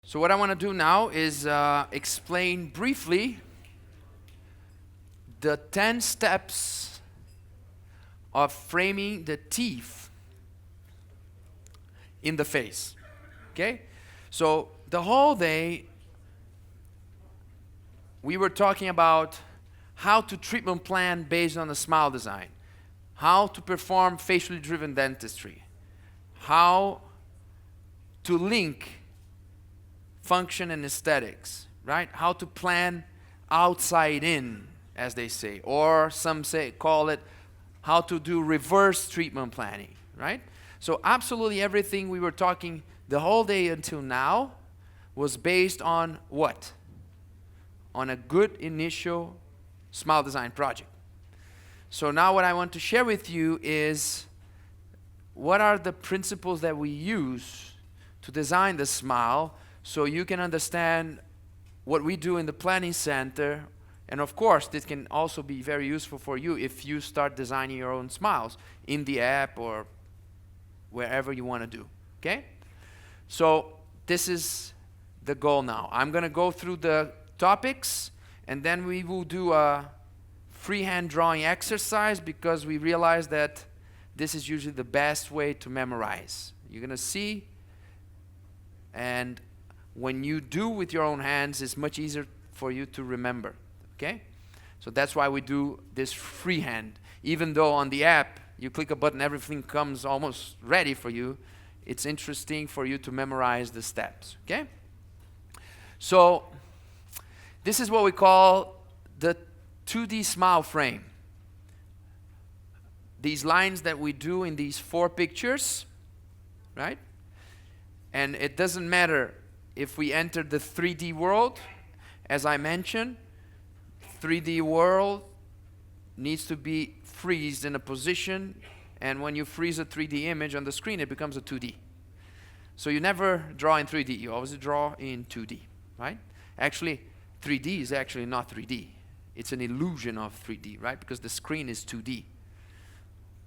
So what I want to do now is explain briefly the 10 steps of framing the teeth in the face. Okay? So the whole day we were talking about how to treatment plan based on the smile design, how to perform facially driven dentistry, how to link function and aesthetics, right? How to plan outside in, as they say, or some call it how to do reverse treatment planning, right? So absolutely everything we were talking the whole day until now was based on what? On a good initial smile design project. So now what I want to share with you is what are the principles that we use to design the smile, so you can understand what we do in the planning center. And of course, this can also be very useful for you if you start designing your own smiles in the app or wherever you want to do, okay? So this is the goal now. I'm going to go through the topics, and then we will do a freehand drawing exercise, because we realize that this is usually the best way to memorize. You're going to see, and when you do with your own hands, it's much easier for you to remember, okay? So that's why we do this freehand. Even though on the app, you click a button, everything comes almost ready for you, it's interesting for you to memorize the steps, okay? So this is what we call the 2D smile frame. These lines that we do in these 4 pictures, right? And it doesn't matter if we enter the 3D world. As I mentioned, 3D world needs to be freezed in a position, and when you freeze a 3D image on the screen, it becomes a 2D. So you never draw in 3D, you always draw in 2D, right? Actually, 3D is actually not 3D. It's an illusion of 3D, right? Because the screen is 2D.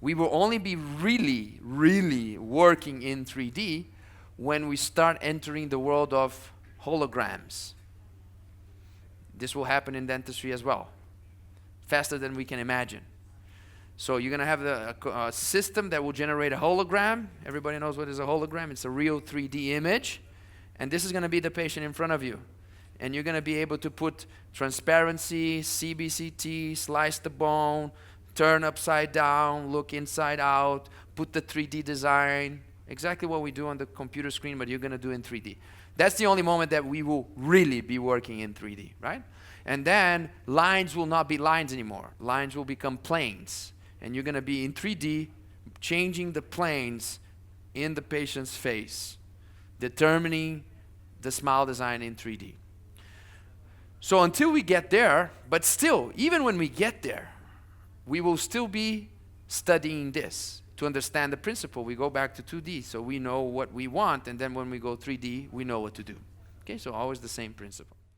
We will only be really, really working in 3D when we start entering the world of holograms. This will happen in dentistry as well, faster than we can imagine. So you're going to have a system that will generate a hologram. Everybody knows what is a hologram. It's a real 3D image. And this is going to be the patient in front of you. And you're going to be able to put transparency, CBCT, slice the bone, turn upside down, look inside out, put the 3D design, exactly what we do on the computer screen, but you're going to do in 3D. That's the only moment that we will really be working in 3D, right? And then lines will not be lines anymore. Lines will become planes. And you're going to be in 3D changing the planes in the patient's face, determining the smile design in 3D. So until we get there, but still, even when we get there, we will still be studying this. To understand the principle, we go back to 2D, so we know what we want, and then when we go 3D, we know what to do. Okay, so always the same principle.